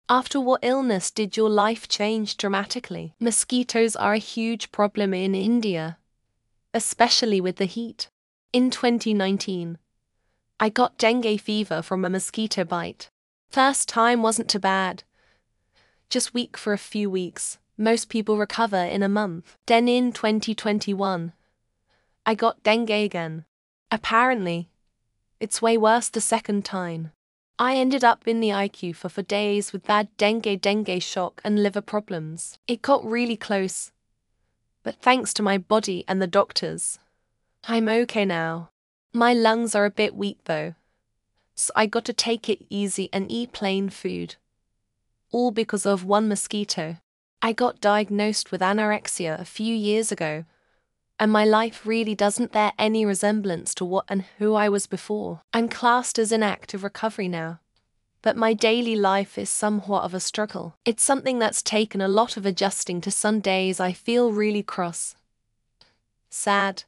After what illness did your life change dramatically? Mosquitoes are a huge problem in India, especially with the heat. In 2019, I got dengue fever from a mosquito bite. First time wasn't too bad. Just weak for a few weeks. Most people recover in a month. Then in 2021, I got dengue again. Apparently, it's way worse the second time. I ended up in the ICU for days with bad dengue shock and liver problems. It got really close, but thanks to my body and the doctors, I'm okay now. My lungs are a bit weak though, so I got to take it easy and eat plain food. All because of one mosquito. I got diagnosed with anorexia a few years ago, and my life really doesn't bear any resemblance to what and who I was before. I'm classed as in active recovery now, but my daily life is somewhat of a struggle. It's something that's taken a lot of adjusting to. Some days I feel really cross, sad,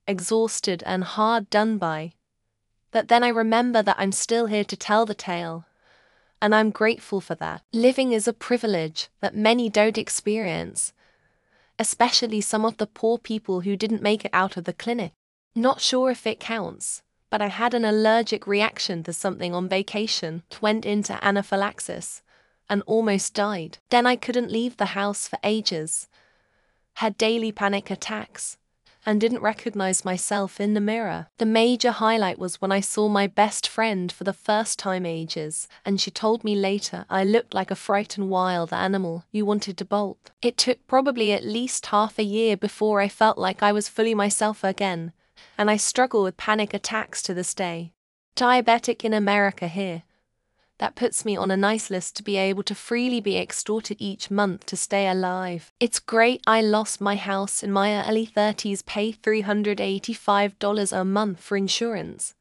exhausted and hard done by. But then I remember that I'm still here to tell the tale, and I'm grateful for that. Living is a privilege that many don't experience, especially some of the poor people who didn't make it out of the clinic. Not sure if it counts, but I had an allergic reaction to something on vacation, went into anaphylaxis, and almost died. Then I couldn't leave the house for ages, had daily panic attacks, and didn't recognize myself in the mirror. The major highlight was when I saw my best friend for the first time ages, and she told me later I looked like a frightened wild animal who wanted to bolt. It took probably at least half a year before I felt like I was fully myself again, and I struggle with panic attacks to this day. Diabetic in America here. That puts me on a nice list to be able to freely be extorted each month to stay alive. It's great I lost my house in my early 30s, pay $385 a month for insurance,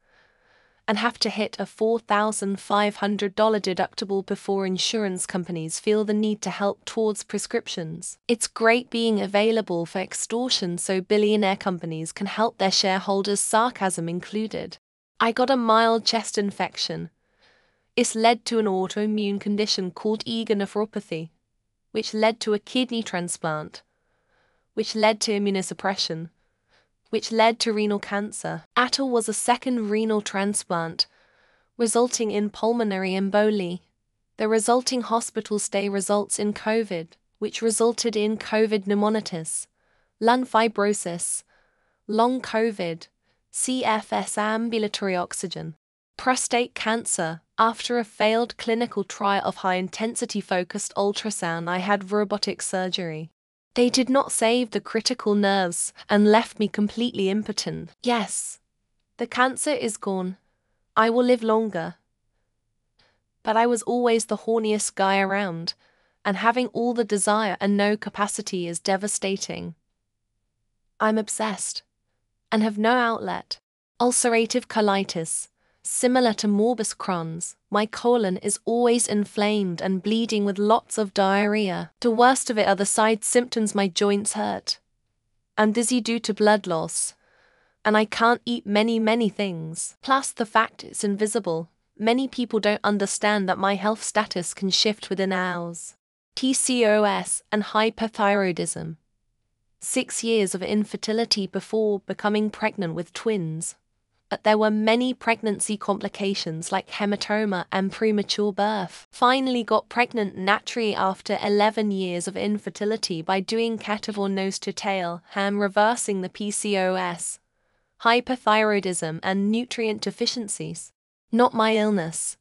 and have to hit a $4,500 deductible before insurance companies feel the need to help towards prescriptions. It's great being available for extortion so billionaire companies can help their shareholders, sarcasm included. I got a mild chest infection. It's led to an autoimmune condition called IgA nephropathy, which led to a kidney transplant, which led to immunosuppression, which led to renal cancer. Atal was a second renal transplant, resulting in pulmonary emboli. The resulting hospital stay results in COVID, which resulted in COVID pneumonitis, lung fibrosis, long COVID, CFS ambulatory oxygen, prostate cancer. After a failed clinical trial of high-intensity focused ultrasound, I had robotic surgery. They did not save the critical nerves and left me completely impotent. Yes, the cancer is gone. I will live longer. But I was always the horniest guy around, and having all the desire and no capacity is devastating. I'm obsessed and have no outlet. Ulcerative colitis. Similar to morbus Crohn's, my colon is always inflamed and bleeding with lots of diarrhea. The worst of it are the side symptoms: my joints hurt. I'm dizzy due to blood loss, and I can't eat many things. Plus the fact it's invisible. Many people don't understand that my health status can shift within hours. PCOS and hyperthyroidism. 6 years of infertility before becoming pregnant with twins. But there were many pregnancy complications like hematoma and premature birth. Finally got pregnant naturally after 11 years of infertility by doing carnivore nose to tail, reversing the PCOS, hyperthyroidism and nutrient deficiencies. Not my illness,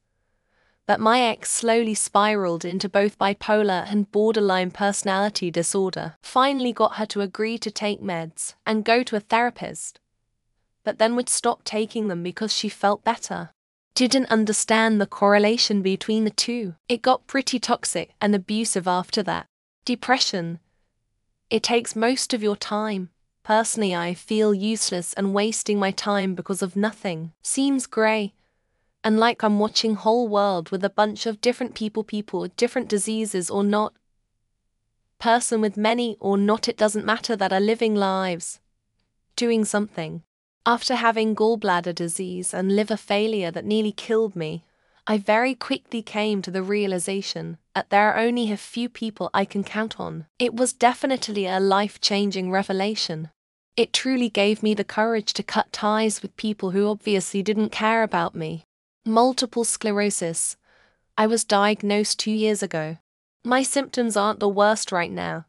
but my ex slowly spiraled into both bipolar and borderline personality disorder. Finally got her to agree to take meds and go to a therapist, but then would stop taking them because she felt better. Didn't understand the correlation between the two. It got pretty toxic and abusive after that. Depression. It takes most of your time. Personally, I feel useless and wasting my time because of nothing. Seems grey, and like I'm watching whole world with a bunch of different people with different diseases or not. Person with many or not, it doesn't matter, that are living lives, doing something. After having gallbladder disease and liver failure that nearly killed me, I very quickly came to the realization that there are only a few people I can count on. It was definitely a life-changing revelation. It truly gave me the courage to cut ties with people who obviously didn't care about me. Multiple sclerosis. I was diagnosed 2 years ago. My symptoms aren't the worst right now,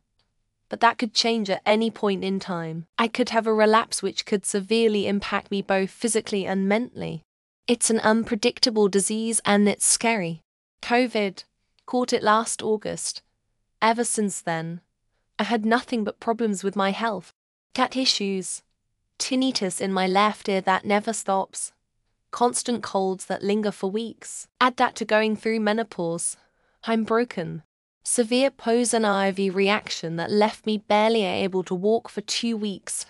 but that could change at any point in time. I could have a relapse which could severely impact me both physically and mentally. It's an unpredictable disease and it's scary. COVID, caught it last August. Ever since then, I had nothing but problems with my health. Gut issues, tinnitus in my left ear that never stops, constant colds that linger for weeks. Add that to going through menopause. I'm broken. Severe poison ivy reaction that left me barely able to walk for 2 weeks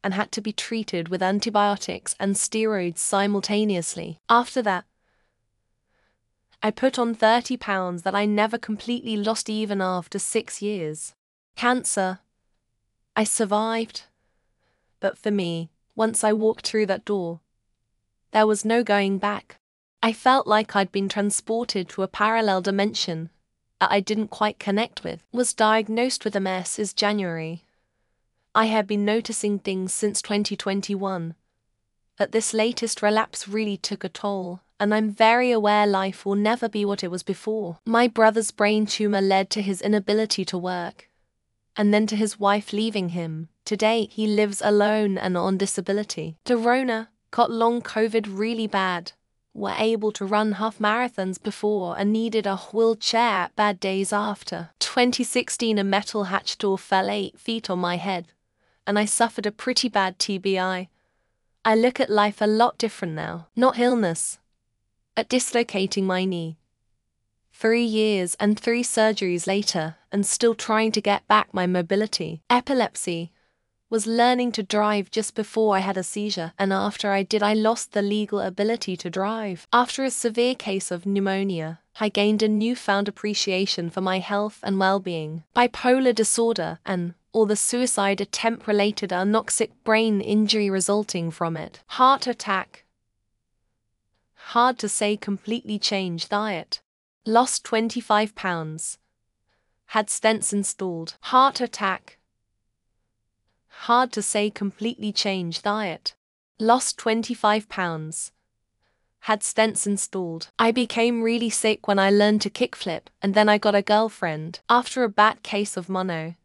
and had to be treated with antibiotics and steroids simultaneously. After that, I put on 30 pounds that I never completely lost even after 6 years. Cancer. I survived. But for me, once I walked through that door, there was no going back. I felt like I'd been transported to a parallel dimension that I didn't quite connect with. Was diagnosed with MS in January. I had been noticing things since 2021. But this latest relapse really took a toll, and I'm very aware life will never be what it was before. My brother's brain tumor led to his inability to work, and then to his wife leaving him. Today, he lives alone and on disability. Dorona got long COVID really bad, were able to run half marathons before and needed a wheelchair bad days after. 2016, a metal hatch door fell 8 feet on my head, and I suffered a pretty bad TBI. I look at life a lot different now. Not illness, at dislocating my knee. 3 years and 3 surgeries later, and still trying to get back my mobility. Epilepsy. Was learning to drive just before I had a seizure, and after I did, I lost the legal ability to drive. After a severe case of pneumonia, I gained a newfound appreciation for my health and well-being. Bipolar disorder or the suicide attempt-related anoxic brain injury resulting from it. Heart attack. Hard to say, completely changed diet. Lost 25 pounds. Had stents installed. Heart attack. Hard to say, completely changed diet. Lost 25 pounds. Had stents installed. I became really sick when I learned to kickflip, and then I got a girlfriend. After a bad case of mono,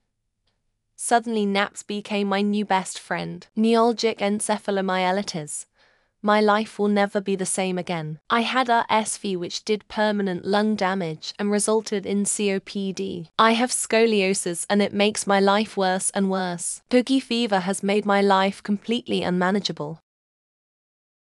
suddenly naps became my new best friend. Neuralgic encephalomyelitis. My life will never be the same again. I had RSV, which did permanent lung damage and resulted in COPD. I have scoliosis and it makes my life worse and worse. Boogie fever has made my life completely unmanageable.